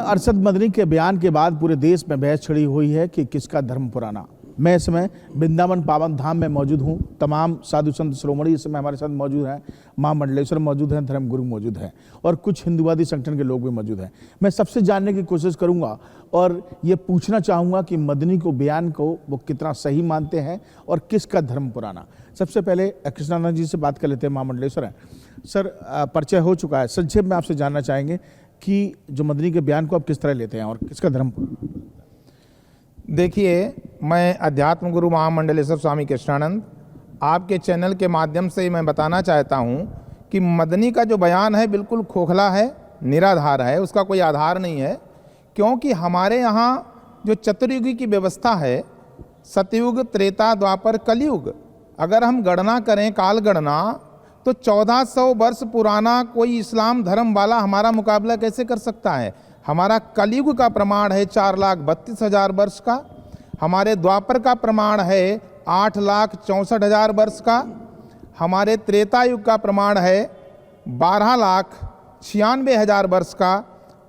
अरशद मदनी के बयान के बाद पूरे देश में बहस छिड़ी हुई है कि किसका धर्म पुराना। मैं इस समय वृंदावन पावन धाम में मौजूद हूँ। तमाम साधु संत शिरोमणि इस समय हमारे साथ मौजूद हैं। मां मंडलेश्वर मौजूद हैं, धर्मगुरु मौजूद हैं और कुछ हिंदुवादी संगठन के लोग भी मौजूद हैं। मैं सबसे जानने की कोशिश करूंगा और ये पूछना चाहूँगा कि मदनी को बयान को वो कितना सही मानते हैं और किसका धर्म पुराना। सबसे पहले कृष्णानंद जी से बात कर लेते हैं। मां मंडलेश्वर हैं सर, परिचय हो चुका है, संक्षेप में आपसे जानना चाहेंगे कि जो मदनी के बयान को आप किस तरह लेते हैं और किसका धर्म पुराना। देखिए, मैं अध्यात्म गुरु महामंडलेश्वर स्वामी कृष्णानंद आपके चैनल के माध्यम से मैं बताना चाहता हूं कि मदनी का जो बयान है बिल्कुल खोखला है, निराधार है, उसका कोई आधार नहीं है। क्योंकि हमारे यहाँ जो चतुर्युगी की व्यवस्था है, सतयुग, त्रेता, द्वापर, कलयुग, अगर हम गणना करें काल गणना, तो 1400 वर्ष पुराना कोई इस्लाम धर्म वाला हमारा मुकाबला कैसे कर सकता है। हमारा कलयुग का प्रमाण है 4,32,000 वर्ष का, हमारे द्वापर का प्रमाण है 8,64,000 वर्ष का, हमारे त्रेता युग का प्रमाण है 12,96,000 वर्ष का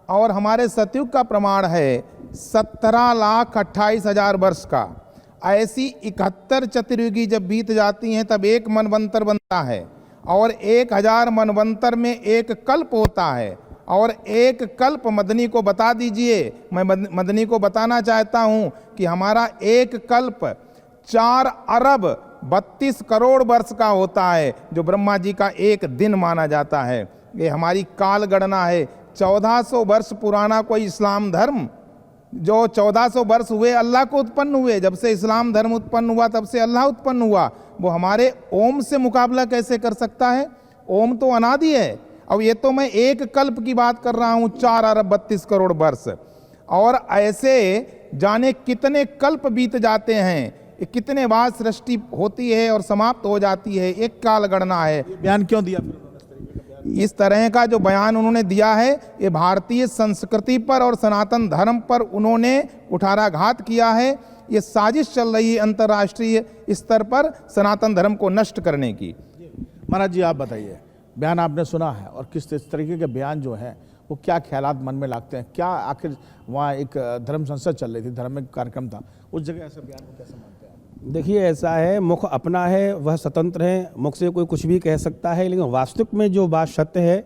और हमारे सतयुग का प्रमाण है 17,28,000 वर्ष का। ऐसी 71 चतुर्युगी जब बीत जाती हैं तब एक मनवंतर बनता है और 1000 मनवंतर में एक कल्प होता है और एक कल्प मदनी को बता दीजिए। मैं मदनी को बताना चाहता हूं कि हमारा एक कल्प 4 अरब 32 करोड़ वर्ष का होता है, जो ब्रह्मा जी का एक दिन माना जाता है। ये हमारी काल गणना है। 1400 वर्ष पुराना कोई इस्लाम धर्म, जो 1400 वर्ष हुए अल्लाह को उत्पन्न हुए, जब से इस्लाम धर्म उत्पन्न हुआ तब से अल्लाह उत्पन्न हुआ, वो हमारे ओम से मुकाबला कैसे कर सकता है। ओम तो अनादि है। अब ये तो मैं एक कल्प की बात कर रहा हूँ, 4 अरब 32 करोड़ वर्ष, और ऐसे जाने कितने कल्प बीत जाते हैं, कितने बार सृष्टि होती है और समाप्त हो जाती है। एक काल गणना है। बयान क्यों दिया? इस तरह का जो बयान उन्होंने दिया है, ये भारतीय संस्कृति पर और सनातन धर्म पर उन्होंने कुठाराघात किया है। ये साजिश चल रही है अंतर्राष्ट्रीय स्तर पर सनातन धर्म को नष्ट करने की। महाराज जी, आप बताइए, बयान आपने सुना है और किस तरीके के बयान जो है वो क्या ख्यालात मन में लागते हैं? क्या आखिर वहाँ एक धर्म संसद चल रही थी, धार्मिक कार्यक्रम था, उस जगह ऐसा बयान को कैसे मानते हैं? देखिए, ऐसा है, मुख अपना है, वह स्वतंत्र है, मुख से कोई कुछ भी कह सकता है, लेकिन वास्तविक में जो बात सत्य है,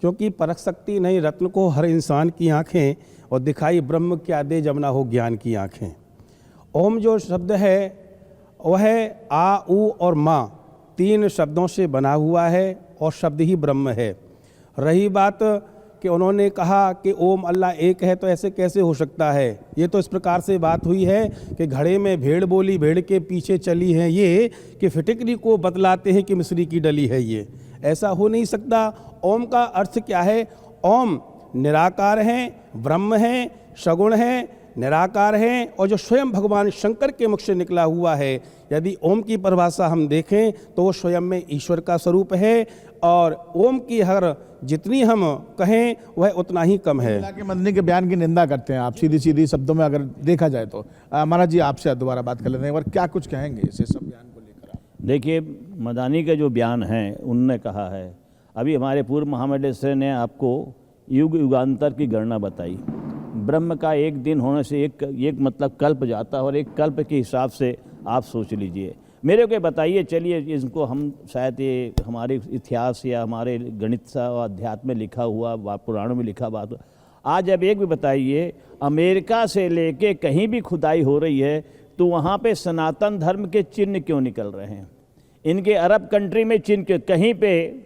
क्योंकि परख सकती नहीं रत्न को हर इंसान की आँखें, और दिखाई ब्रह्म क्या दे जब ना हो ज्ञान की आँखें। ओम जो शब्द है वह आ, ऊ और माँ 3 शब्दों से बना हुआ है और शब्द ही ब्रह्म है। रही बात कि उन्होंने कहा कि ओम अल्लाह एक है, तो ऐसे कैसे हो सकता है। ये तो इस प्रकार से बात हुई है कि घड़े में भेड़ बोली, भेड़ के पीछे चली है, ये कि फिटिकरी को बतलाते हैं कि मिस्री की डली है। ये ऐसा हो नहीं सकता। ओम का अर्थ क्या है? ओम निराकार हैं, ब्रह्म हैं, सगुण हैं, निराकार हैं, और जो स्वयं भगवान शंकर के मुख से निकला हुआ है। यदि ओम की परिभाषा हम देखें तो वो स्वयं में ईश्वर का स्वरूप है, और ओम की हर जितनी हम कहें वह उतना ही कम है। के मदनी के बयान की निंदा करते हैं आप, सीधी सीधी शब्दों में अगर देखा जाए तो। महाराज जी, आपसे दोबारा बात कर लेते हैं, और क्या कुछ कहेंगे इसे सब बयान को लेकर आप? देखिए, मदानी का जो बयान है उनने कहा है, अभी हमारे पूर्व महामंडलेश्वर ने आपको युग युगांतर की गणना बताई। ब्रह्म का एक दिन होने से एक मतलब कल्प जाता है, और एक कल्प के हिसाब से आप सोच लीजिए। मेरे को बताइए, चलिए इसको हम शायद ये हमारे इतिहास या हमारे गणित और अध्यात्म में लिखा हुआ, पुराणों में लिखा बात, आज अब एक भी बताइए, अमेरिका से लेके कहीं भी खुदाई हो रही है तो वहाँ पे सनातन धर्म के चिन्ह क्यों निकल रहे हैं? इनके अरब कंट्री में चिन्ह, कहीं पे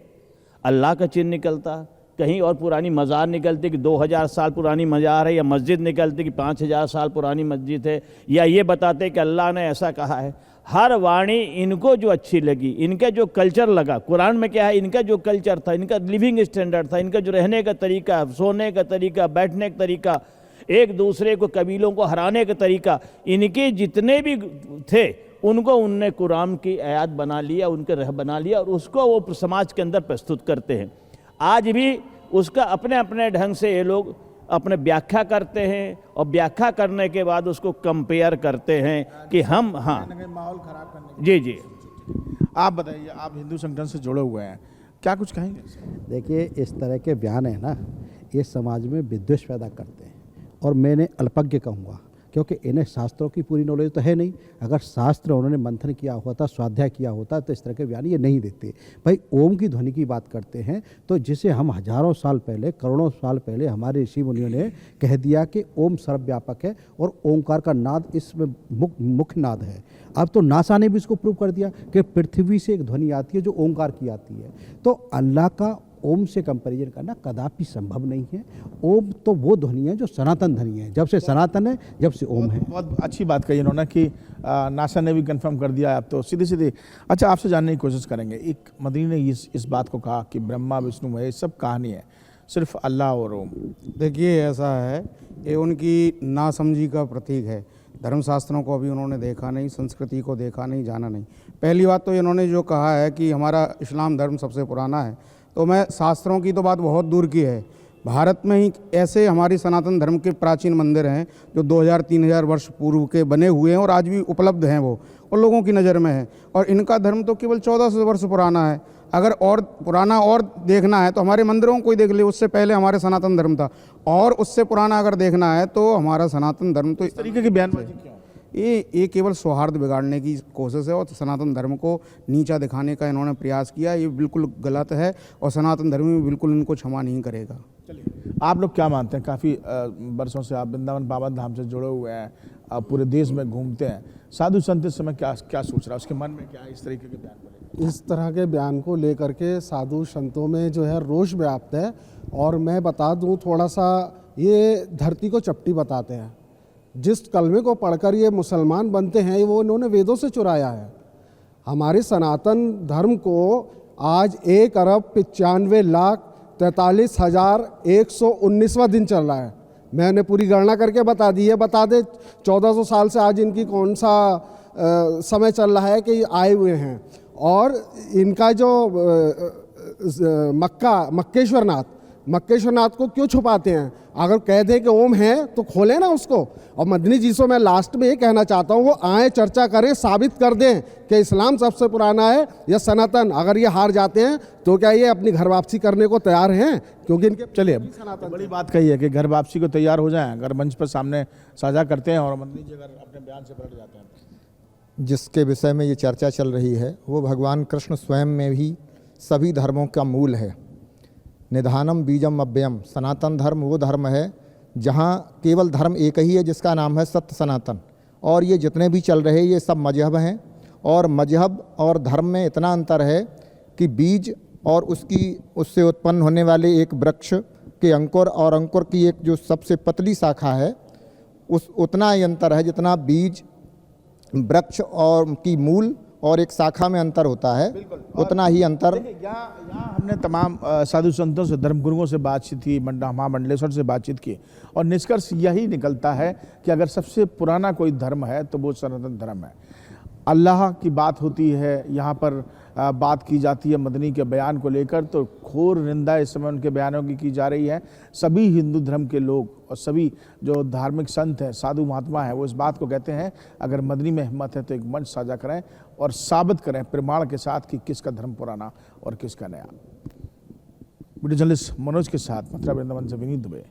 अल्लाह का चिन्ह निकलता, कहीं और पुरानी मज़ार निकलती कि 2000 साल पुरानी मज़ार है, या मस्जिद निकलती कि 5000 साल पुरानी मस्जिद है, या ये बताते कि अल्लाह ने ऐसा कहा है। हर वाणी इनको जो अच्छी लगी, इनका जो कल्चर लगा, कुरान में क्या है, इनका जो कल्चर था, इनका लिविंग स्टैंडर्ड था, इनका जो रहने का तरीका, सोने का तरीका, बैठने का तरीका, एक दूसरे को कबीलों को हराने का तरीका, इनके जितने भी थे उनको उनने कुरान की आयत बना लिया, उनके रह बना लिया, और उसको वो समाज के अंदर प्रस्तुत करते हैं। आज भी उसका अपने अपने ढंग से ये लोग अपने व्याख्या करते हैं, और व्याख्या करने के बाद उसको कंपेयर करते हैं कि हम, हाँ, माहौल खराब करने। जी जी, आप बताइए, आप हिंदू संगठन से जुड़े हुए हैं, क्या कुछ कहेंगे? देखिए, इस तरह के बयान है ना, ये समाज में विद्वेष पैदा करते हैं। और मैंने अल्पज्ञ कहूँगा, क्योंकि इन्हें शास्त्रों की पूरी नॉलेज तो है नहीं। अगर शास्त्र उन्होंने मंथन किया होता, स्वाध्याय किया होता, तो इस तरह के बयान ये नहीं देते। भाई ओम की ध्वनि की बात करते हैं तो जिसे हम हजारों साल पहले, करोड़ों साल पहले हमारे ऋषि मुनियों ने कह दिया कि ओम सर्वव्यापक है और ओंकार का नाद इसमें मुख्य नाद है। अब तो नासा ने भी इसको प्रूव कर दिया कि पृथ्वी से एक ध्वनि आती है जो ओंकार की आती है। तो अल्लाह का ओम से कंपैरिजन करना कदापि संभव नहीं है। ओम तो वो ध्वनि है जो सनातन ध्वनि है, जब से सनातन है, जब से ओम है। बहुत अच्छी बात कही इन्होंने कि नासा ने भी कंफर्म कर दिया। आप तो सीधे सीधे अच्छा आपसे जानने की कोशिश करेंगे। एक मदनी ने इस बात को कहा कि ब्रह्मा विष्णु महेश सब कहानी है, सिर्फ अल्लाह और ओम। देखिए ऐसा है, ये उनकी नासमझी का प्रतीक है। धर्मशास्त्रों को अभी उन्होंने देखा नहीं, संस्कृति को देखा नहीं, जाना नहीं। पहली बात तो इन्होंने जो कहा है कि हमारा इस्लाम धर्म सबसे पुराना है, तो मैं शास्त्रों की तो बात बहुत दूर की है। भारत में ही ऐसे हमारी सनातन धर्म के प्राचीन मंदिर हैं जो 2000-3000 वर्ष पूर्व के बने हुए हैं और आज भी उपलब्ध हैं, वो और लोगों की नज़र में है। और इनका धर्म तो केवल 1400 वर्ष पुराना है। अगर और पुराना और देखना है तो हमारे मंदिरों को ही देख ले, उससे पहले हमारे सनातन धर्म था। और उससे पुराना अगर देखना है तो हमारा सनातन धर्म तो इस तरीके की बयानबाजी क्यों? ये केवल सौहार्द बिगाड़ने की कोशिश है और सनातन धर्म को नीचा दिखाने का इन्होंने प्रयास किया। ये बिल्कुल गलत है और सनातन धर्म में बिल्कुल इनको क्षमा नहीं करेगा। चलिए, आप लोग क्या मानते हैं? काफ़ी वर्षों से आप वृंदावन पावन धाम से जुड़े हुए हैं, आप पूरे देश में घूमते हैं। साधु संत इस समय क्या सोच रहा है, उसके मन में क्या है इस तरीके के बयान को? इस तरह के बयान को लेकर के साधु संतों में जो है रोष व्याप्त है। और मैं बता दूं थोड़ा सा, ये धरती को चपटी बताते हैं। जिस कलमे को पढ़कर ये मुसलमान बनते हैं वो इन्होंने वेदों से चुराया है। हमारे सनातन धर्म को आज 1,95,43,119वां दिन चल रहा है। मैंने पूरी गणना करके बता दी है। बता दे 1400 साल से आज इनकी कौन सा समय चल रहा है कि आए हुए हैं। और इनका जो मक्केश्वरनाथ को क्यों छुपाते हैं? अगर कह दें कि ओम है तो खोलें ना उसको। और मदनी जी से मैं लास्ट में ये कहना चाहता हूँ, वो आए चर्चा करें, साबित कर दें कि इस्लाम सबसे पुराना है या सनातन। अगर ये हार जाते हैं तो क्या ये अपनी घर वापसी करने को तैयार हैं? क्योंकि इनके चलिए, बड़ी बात कही है कि घर वापसी को तैयार हो जाएं अगर मंच पर सामने साझा करते हैं और मदनी जी अगर अपने बयान से पलट जाते हैं। जिसके विषय में ये चर्चा चल रही है वो भगवान कृष्ण स्वयं में भी सभी धर्मों का मूल है। निधानम बीजम अव्ययम। सनातन धर्म वो धर्म है जहाँ केवल धर्म एक ही है जिसका नाम है सत्य सनातन। और ये जितने भी चल रहे ये सब मजहब हैं। और मजहब और धर्म में इतना अंतर है कि बीज और उससे उत्पन्न होने वाले एक वृक्ष के अंकुर और अंकुर की एक जो सबसे पतली शाखा है उतना ही अंतर है जितना बीज, वृक्ष और की मूल और एक शाखा में अंतर होता है, उतना ही अंतर। यहाँ हमने तमाम साधु संतों से, धर्मगुरुओं से बातचीत की, महामंडलेश्वर से बातचीत की और निष्कर्ष यही निकलता है कि अगर सबसे पुराना कोई धर्म है तो वो सनातन धर्म है। अल्लाह की बात होती है, यहाँ पर बात की जाती है मदनी के बयान को लेकर, तो घोर निंदा इस समय उनके बयानों की जा रही है। सभी हिंदू धर्म के लोग और सभी जो धार्मिक संत हैं, साधु महात्मा हैं, वो इस बात को कहते हैं अगर मदनी में हिम्मत है तो एक मंच साझा करें और साबित करें प्रमाण के साथ कि किसका धर्म पुराना और किसका नया। वीडियो जर्नलिस्ट मनोज के साथ मथुरा वृंदावन से विनीत दुबे।